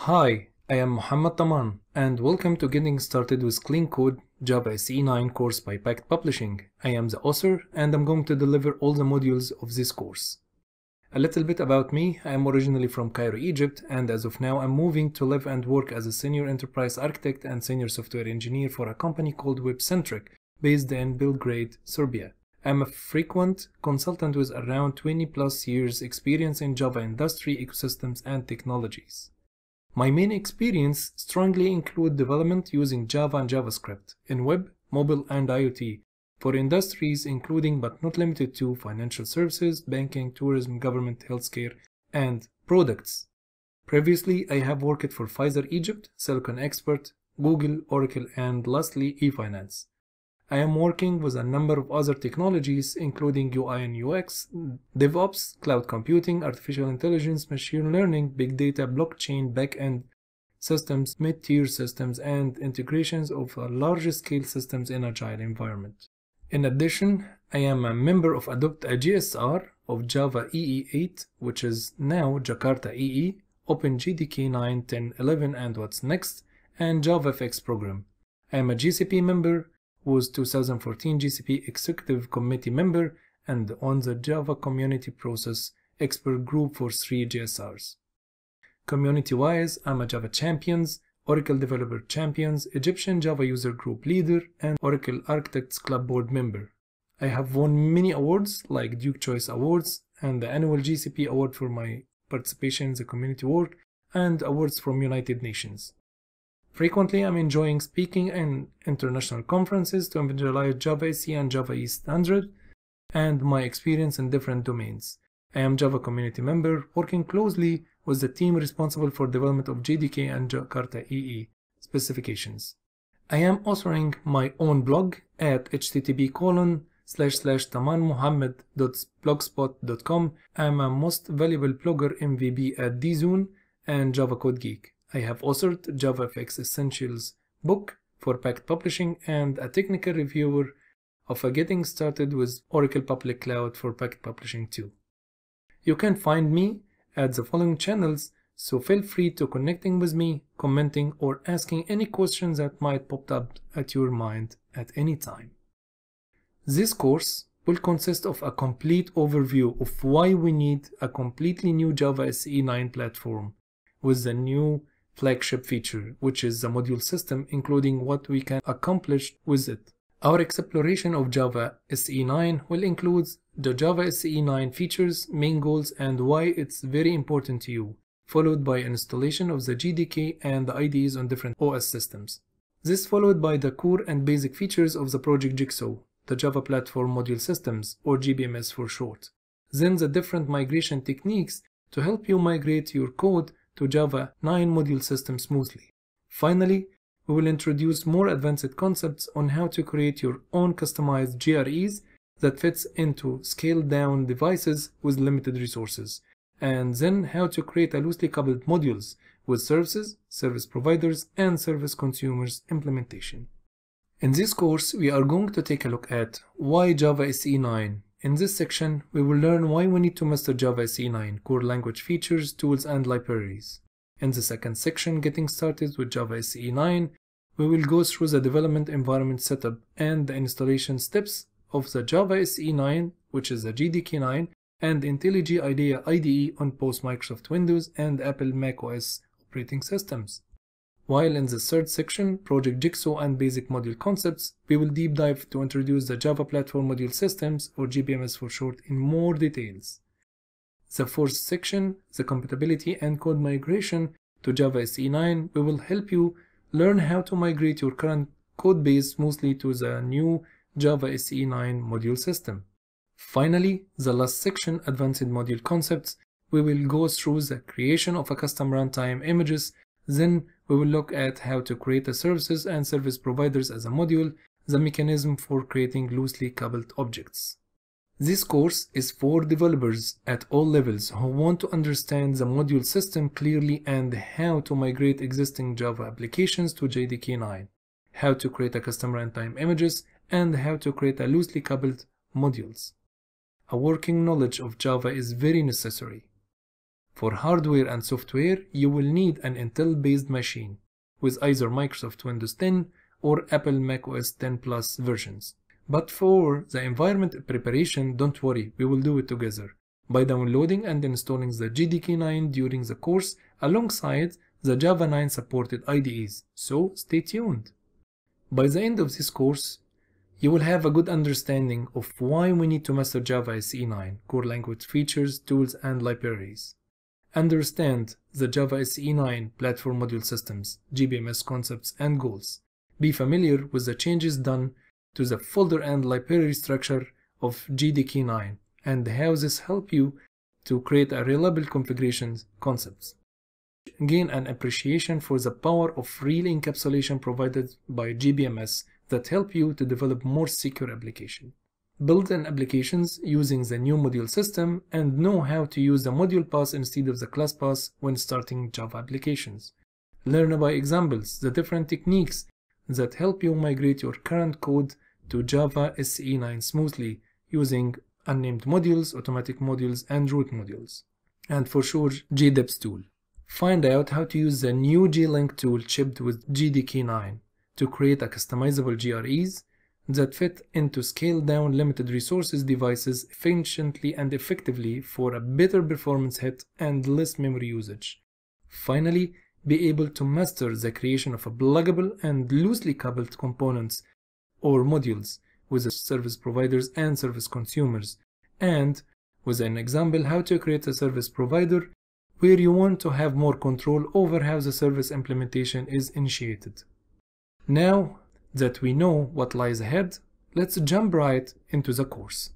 Hi, I am Muhammad Taman, and welcome to Getting Started with Clean Code Java SE 9 course by Pact Publishing. I am the author, and I'm going to deliver all the modules of this course. A little bit about me: I am originally from Cairo, Egypt, and as of now I'm moving to live and work as a senior enterprise architect and senior software engineer for a company called WebCentric, based in Belgrade, Serbia. I'm a frequent consultant with around 20 plus years experience in Java industry, ecosystems, and technologies. My main experience strongly include development using Java and JavaScript in web, mobile, and IoT for industries including but not limited to financial services, banking, tourism, government, healthcare, and products. Previously, I have worked for Pfizer Egypt, Silicon Expert, Google, Oracle, and lastly, eFinance. I am working with a number of other technologies including UI and UX, DevOps, cloud computing, artificial intelligence, machine learning, big data, blockchain, back-end systems, mid-tier systems, and integrations of large-scale systems in agile environment. In addition, I am a member of Adopt a GSR of Java EE8, which is now Jakarta EE, OpenJDK 9, 10, 11, and what's next, and JavaFX program. I am a GCP member, was 2014 GCP Executive Committee member, and on the Java Community Process Expert Group for 3 GSRs. Community-wise, I'm a Java Champions, Oracle Developer Champions, Egyptian Java User Group Leader, and Oracle Architects Club Board member. I have won many awards like Duke Choice Awards and the annual GCP Award for my participation in the community work, and awards from United Nations. Frequently, I'm enjoying speaking in international conferences to evangelize Java SE and Java EE standard and my experience in different domains. I am Java community member, working closely with the team responsible for development of JDK and Jakarta EE specifications. I am authoring my own blog at http://tamanmuhammad.blogspot.com. I am a most valuable blogger MVB at DZoon and Java Code Geek. I have authored JavaFX Essentials book for Pact Publishing and a technical reviewer of a Getting Started with Oracle Public Cloud for Pact Publishing too. You can find me at the following channels, so feel free to connecting with me, commenting, or asking any questions that might pop up at your mind at any time. This course will consist of a complete overview of why we need a completely new Java SE 9 platform with the new flagship feature, which is the module system, including what we can accomplish with it. Our exploration of Java SE 9 will include the Java SE 9 features, main goals, and why it's very important to you, followed by installation of the JDK and the IDEs on different OS systems. This followed by the core and basic features of the project Jigsaw, the Java Platform Module Systems, or JBMS for short. Then the different migration techniques to help you migrate your code to Java 9 module system smoothly. Finally, we will introduce more advanced concepts on how to create your own customized GREs that fits into scaled down devices with limited resources, and then how to create a loosely coupled modules with services, service providers, and service consumers implementation. In this course, we are going to take a look at why Java SE 9. In this section, we will learn why we need to master Java SE 9, core language features, tools, and libraries. In the second section, Getting Started with Java SE 9, we will go through the development environment setup and the installation steps of the Java SE 9, which is the JDK 9, and IntelliJ IDEA IDE on both Microsoft Windows and Apple macOS operating systems. While in the third section, Project Jigsaw and Basic Module Concepts, we will deep dive to introduce the Java Platform Module Systems, or JBMS for short, in more details. The fourth section, the Compatibility and Code Migration to Java SE 9, we will help you learn how to migrate your current code base smoothly to the new Java SE 9 module system. Finally, the last section, Advanced Module Concepts, we will go through the creation of a custom runtime images. Then we will look at how to create the services and service providers as a module, the mechanism for creating loosely coupled objects. This course is for developers at all levels who want to understand the module system clearly and how to migrate existing Java applications to JDK 9, how to create a custom runtime images, and how to create a loosely coupled modules. A working knowledge of Java is very necessary. For hardware and software, you will need an Intel-based machine with either Microsoft Windows 10 or Apple macOS 10 Plus versions. But for the environment preparation, don't worry, we will do it together by downloading and installing the JDK 9 during the course alongside the Java 9 supported IDEs, so stay tuned. By the end of this course, you will have a good understanding of why we need to master Java SE 9 core language features, tools, and libraries. Understand the Java SE 9 platform module systems, GBMS concepts, and goals. Be familiar with the changes done to the folder and library structure of JDK 9 and how this helps you to create a reliable configuration concepts. Gain an appreciation for the power of real encapsulation provided by GBMS that help you to develop more secure applications. Build an applications using the new module system and know how to use the module path instead of the class path when starting Java applications. Learn by examples the different techniques that help you migrate your current code to Java SE 9 smoothly using unnamed modules, automatic modules, and root modules. And for sure, JDEPS tool. Find out how to use the new G-Link tool shipped with JDK 9 to create a customizable GREs that fit into scaled-down limited resources devices efficiently and effectively for a better performance hit and less memory usage. Finally, be able to master the creation of a pluggable and loosely coupled components or modules with the service providers and service consumers, and with an example how to create a service provider where you want to have more control over how the service implementation is initiated. Now that we know what lies ahead, let's jump right into the course.